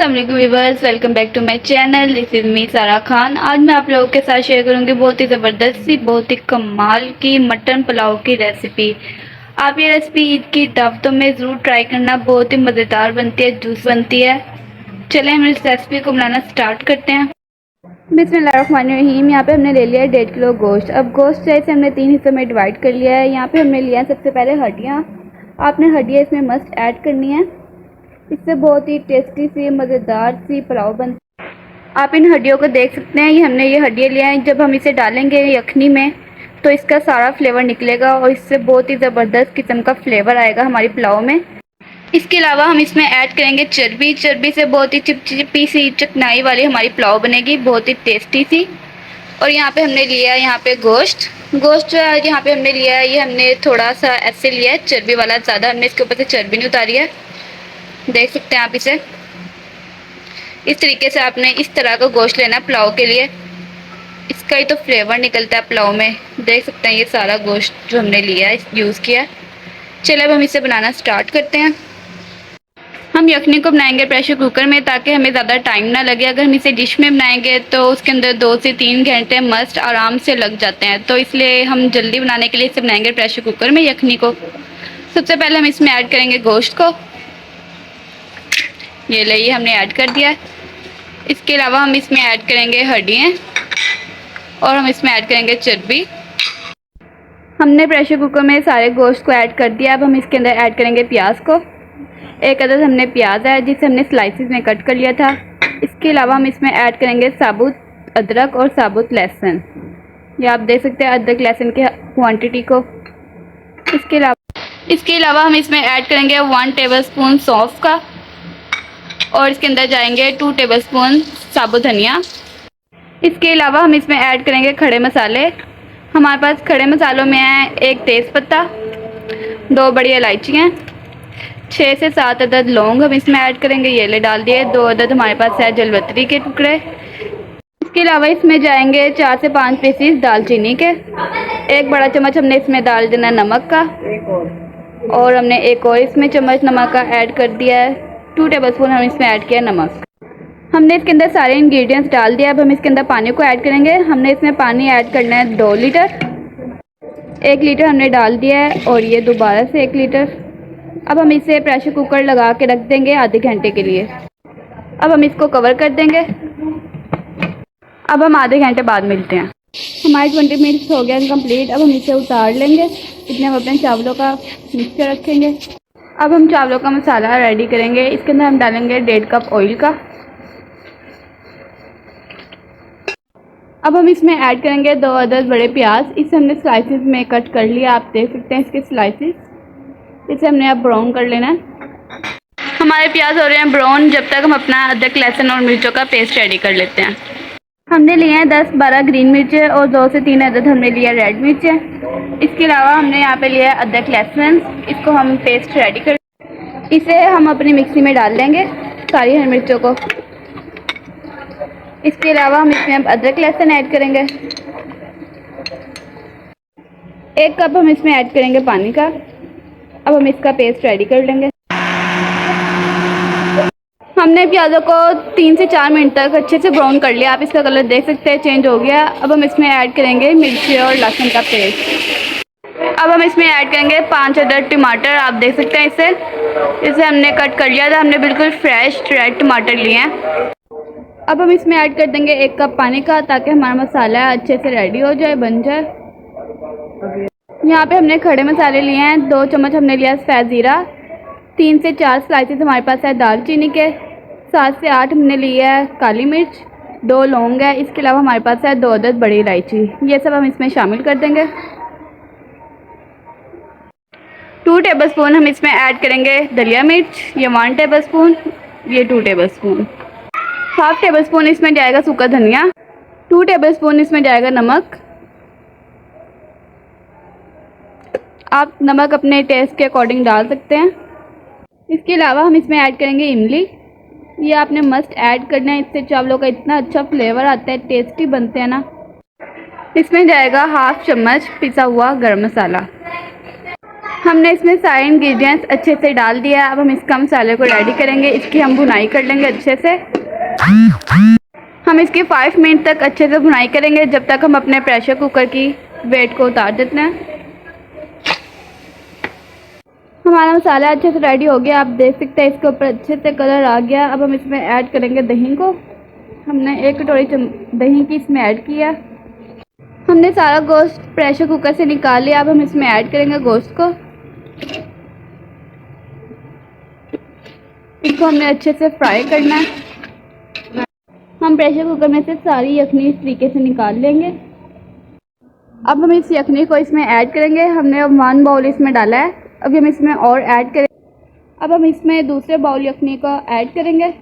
अस्सलाम वालेकुम viewers, welcome back to my channel. This is me Sara Khan. आज मैं आप लोगों के साथ शेयर करूंगी बहुत ही ज़बरदस्त सी, बहुत ही कमाल की मटन पुलाव की रेसिपी। आप ये रेसिपी ईद की दावतों में ज़रूर ट्राई करना, बहुत ही मज़ेदार बनती है, जूस बनती है। चलें हम इस रेसिपी को बनाना स्टार्ट करते हैं। बिस्मिल्लाहिर्रहमानिर्रहीम। यहाँ पे हमने ले लिया है 1.5 किलो गोश्त। अब गोश्त जैसे हमने 3 हिस्सों में डिवाइड कर लिया है। यहाँ पे हमने लिया है सबसे पहले हड्डियाँ। आपने हड्डियाँ इसमें मस्ट ऐड करनी है, इससे बहुत ही टेस्टी सी मज़ेदार सी पुलाव बनती है। आप इन हड्डियों को देख सकते हैं, ये हड्डियाँ लिया हैं। जब हम इसे डालेंगे यखनी में तो इसका सारा फ्लेवर निकलेगा और इससे बहुत ही ज़बरदस्त किस्म का फ्लेवर आएगा हमारी पुलाव में। इसके अलावा हम इसमें ऐड करेंगे चर्बी। चर्बी से बहुत ही चिपचिपी सी चिकनाई वाली हमारी पुलाव बनेगी, बहुत ही टेस्टी सी। और यहाँ पे हमने लिया है यहाँ पे गोश्त। गोश्त जो है यहाँ पे हमने लिया है, ये हमने थोड़ा सा ऐसे लिया है चर्बी वाला, ज़्यादा हमने इसके ऊपर से चर्बी नहीं उतारी है। देख सकते हैं आप इसे। इस तरीके से आपने इस तरह का गोश्त लेना पुलाव के लिए, इसका ही तो फ्लेवर निकलता है पुलाव में। देख सकते हैं ये सारा गोश्त जो हमने लिया है, यूज़ किया है। चलिए अब हम इसे बनाना स्टार्ट करते हैं। हम यखनी को बनाएंगे प्रेशर कुकर में, ताकि हमें ज़्यादा टाइम ना लगे। अगर हम इसे डिश में बनाएंगे तो उसके अंदर 2 से 3 घंटे मस्ट आराम से लग जाते हैं, तो इसलिए हम जल्दी बनाने के लिए इसे बनाएंगे प्रेशर कुकर में यखनी को। सबसे पहले हम इसमें ऐड करेंगे गोश्त को। ये लिए हमने ऐड कर दिया है। इसके अलावा हम इसमें ऐड करेंगे हड्डियाँ और हम इसमें ऐड करेंगे चर्बी। हमने प्रेशर कुकर में सारे गोश्त को ऐड कर दिया। अब हम इसके अंदर ऐड करेंगे प्याज को। एक अदद हमने प्याज है जिसे हमने स्लाइसिस में कट कर लिया था। इसके अलावा हम इसमें ऐड करेंगे साबुत अदरक और साबुत लहसुन। ये आप देख सकते हैं अदरक लहसुन की क्वांटिटी को। इसके अलावा हम इसमें ऐड करेंगे 1 टेबलस्पून सौंफ का, और इसके अंदर जाएंगे 2 टेबलस्पून साबुत धनिया। इसके अलावा हम इसमें ऐड करेंगे खड़े मसाले। हमारे पास खड़े मसालों में है 1 तेज़पत्ता, 2 बड़ी इलायचियाँ, 6 से 7 अदद लौंग हम इसमें ऐड करेंगे, ये ले डाल दिए। 2 अदद हमारे पास है जलवतरी के टुकड़े। इसके अलावा इसमें जाएंगे 4 से 5 पीसीस दालचीनी के। 1 बड़ा चम्मच हमने इसमें डाल देना नमक का, और हमने 1 और इसमें चम्मच नमक का ऐड कर दिया है। 2 टेबलस्पून हम इसमें ऐड किया नमक। हमने इसके अंदर सारे इंग्रेडिएंट्स डाल दिया। अब हम इसके अंदर पानी को ऐड करेंगे। हमने इसमें पानी ऐड करना है 2 लीटर। 1 लीटर हमने डाल दिया है, और ये दोबारा से 1 लीटर। अब हम इसे प्रेशर कुकर लगा के रख देंगे आधे घंटे के लिए। अब हम इसको कवर कर देंगे। अब हम आधे घंटे बाद मिलते हैं। हमारे 20 मिनट्स हो गया कंप्लीट। अब हम इसे उतार लेंगे। इसमें हम अपने चावलों का मिक्सचर रखेंगे। अब हम चावलों का मसाला रेडी करेंगे। इसके अंदर हम डालेंगे 1.5 कप ऑयल का। अब हम इसमें ऐड करेंगे 2 अदद बड़े प्याज। इसे हमने स्लाइसिस में कट कर लिया, आप देख सकते हैं इसके स्लाइसिस। इसे हमने अब ब्राउन कर लेना है। हमारे प्याज हो रहे हैं ब्राउन, जब तक हम अपना अदरक लहसुन और मिर्चों का पेस्ट रेडी कर लेते हैं। हमने लिए हैं 10-12 ग्रीन मिर्चें, और 2 से 3 अदद हमने लिया रेड मिर्चें। इसके अलावा हमने यहाँ पे लिया है अदरक लहसुन। इसको हम पेस्ट रेडी कर, इसे हम अपनी मिक्सी में डाल देंगे सारी हरी मिर्चों को। इसके अलावा हम इसमें अब अदरक लहसुन ऐड करेंगे। 1 कप हम इसमें ऐड करेंगे पानी का। अब हम इसका पेस्ट रेडी कर लेंगे। हमने प्याज़ों को 3 से 4 मिनट तक अच्छे से ब्राउन कर लिया। आप इसका कलर देख सकते हैं चेंज हो गया। अब हम इसमें ऐड करेंगे मिर्ची और लहसुन का पेस्ट। अब हम इसमें ऐड करेंगे 5 अदद टमाटर। आप देख सकते हैं इसे हमने कट कर लिया था। हमने बिल्कुल फ्रेश रेड टमाटर लिए हैं। अब हम इसमें ऐड कर देंगे 1 कप पानी का, ताकि हमारा मसाला अच्छे से रेडी हो जाए, बन जाए। यहाँ पे हमने खड़े मसाले लिए हैं। 2 चम्मच हमने लिया सफ़ेद ज़ीरा, 3 से 4 स्लाइसेस हमारे पास है दालचीनी के, 7 से 8 हमने लिया है काली मिर्च, 2 लौंग है। इसके अलावा हमारे पास है 2 अदद बड़ी इलायची। ये सब हम इसमें शामिल कर देंगे। 2 टेबलस्पून हम इसमें ऐड करेंगे दलिया मिर्च, ये 1 टेबलस्पून, ये 2 टेबलस्पून। 1/2 टेबलस्पून इसमें जाएगा सूखा धनिया। 2 टेबलस्पून इसमें जाएगा नमक। आप नमक अपने टेस्ट के अकॉर्डिंग डाल सकते हैं। इसके अलावा हम इसमें ऐड करेंगे इमली। ये आपने मस्ट ऐड करना है, इससे चावलों का इतना अच्छा फ्लेवर आता है, टेस्टी बनते हैं ना। इसमें जाएगा 1/2 चम्मच पिसा हुआ गरम मसाला। हमने इसमें सारे इंग्रेडिएंट्स अच्छे से डाल दिया है। अब हम इसका मसाले को रेडी करेंगे। इसकी हम भुनाई कर लेंगे अच्छे से। हम इसकी 5 मिनट तक अच्छे से भुनाई करेंगे, जब तक हम अपने प्रेशर कुकर की वेट को उतार देते हैं। हमारा मसाला अच्छे से रेडी हो गया। आप देख सकते हैं इसके ऊपर अच्छे से कलर आ गया। अब हम इसमें ऐड करेंगे दही को। हमने 1 कटोरी दही की इसमें ऐड किया। हमने सारा गोश्त प्रेशर कुकर से निकाल लिया। अब हम इसमें ऐड करेंगे गोश्त को। इसको हमने अच्छे से फ्राई करना है। हम प्रेशर कुकर में से सारी यखनी इस तरीके से निकाल लेंगे। अब हम इस यखनी को इसमें ऐड करेंगे। हमने अब 1 बाउल इसमें डाला है। अभी हम इसमें और ऐड करें। अब हम इसमें दूसरे बाउल यखनी को ऐड करेंगे।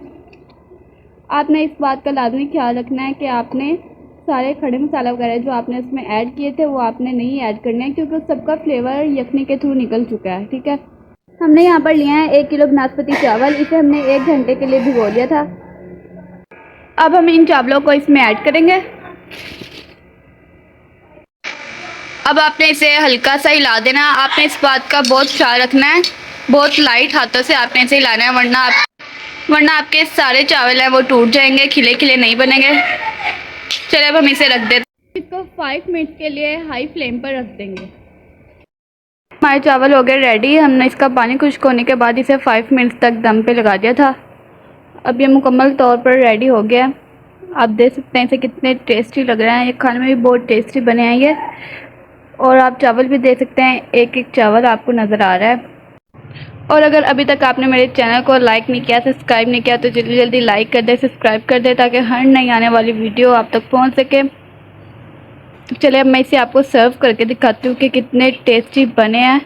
आपने इस बात का लाजमी ख्याल रखना है कि आपने सारे खड़े मसाला वगैरह जो आपने इसमें ऐड किए थे वो आपने नहीं ऐड करने हैं, क्योंकि उस सबका फ्लेवर यखनी के थ्रू निकल चुका है। ठीक है। हमने यहाँ पर लिया है 1 किलो बासमती चावल। इसे हमने 1 घंटे के लिए भिगो लिया था। अब हम इन चावलों को इसमें ऐड करेंगे। अब आपने इसे हल्का सा हिला देना। आपने इस बात का बहुत ख्याल रखना है, बहुत लाइट हाथों से आपने इसे हिलाना है, वरना आपके सारे चावल हैं वो टूट जाएंगे, खिले खिले नहीं बनेंगे। चलिए अब हम इसे रख देते हैं। इसको 5 मिनट के लिए हाई फ्लेम पर रख देंगे। हमारे चावल हो गए रेडी। हमने इसका पानी खुश्क होने के बाद इसे 5 मिनट तक दम पे लगा दिया था। अब ये मुकम्मल तौर पर रेडी हो गया। आप देख सकते हैं इसे कितने टेस्टी लग रहे हैं। ये खाने में भी बहुत टेस्टी बने हैं ये। और आप चावल भी देख सकते हैं, एक एक चावल आपको नज़र आ रहा है। और अगर अभी तक आपने मेरे चैनल को लाइक नहीं किया, सब्सक्राइब नहीं किया, तो जल्दी जल्दी लाइक कर दे, सब्सक्राइब कर दे, ताकि हर नई आने वाली वीडियो आप तक पहुंच सके। चलिए अब मैं इसे आपको सर्व करके दिखाती हूँ कि कितने टेस्टी बने हैं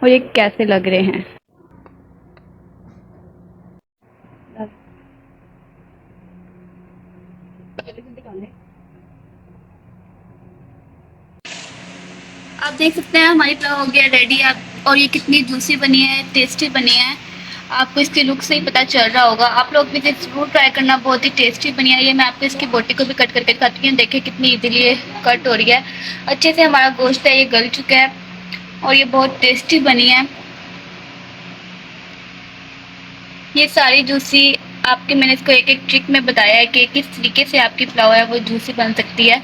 और ये कैसे लग रहे हैं। आप देख सकते हैं हमारी पुलाव हो गया रेडी। आप और ये कितनी जूसी बनी है, टेस्टी बनी है। आपको इसके लुक से ही पता चल रहा होगा। आप लोग भी इसे जरूर ट्राई करना, बहुत ही टेस्टी बनी है। ये मैं आपको इसकी बोटी को भी कट करके दिखाती हूँ। देखिए कितनी इजीली ये कट हो रही है। अच्छे से हमारा गोश्त है ये गल चुका है और ये बहुत टेस्टी बनी है। ये सारी जूसी आपके, मैंने इसको एक एक ट्रिक में बताया है कि किस तरीके से आपकी पुलाव है वो जूसी बन सकती है।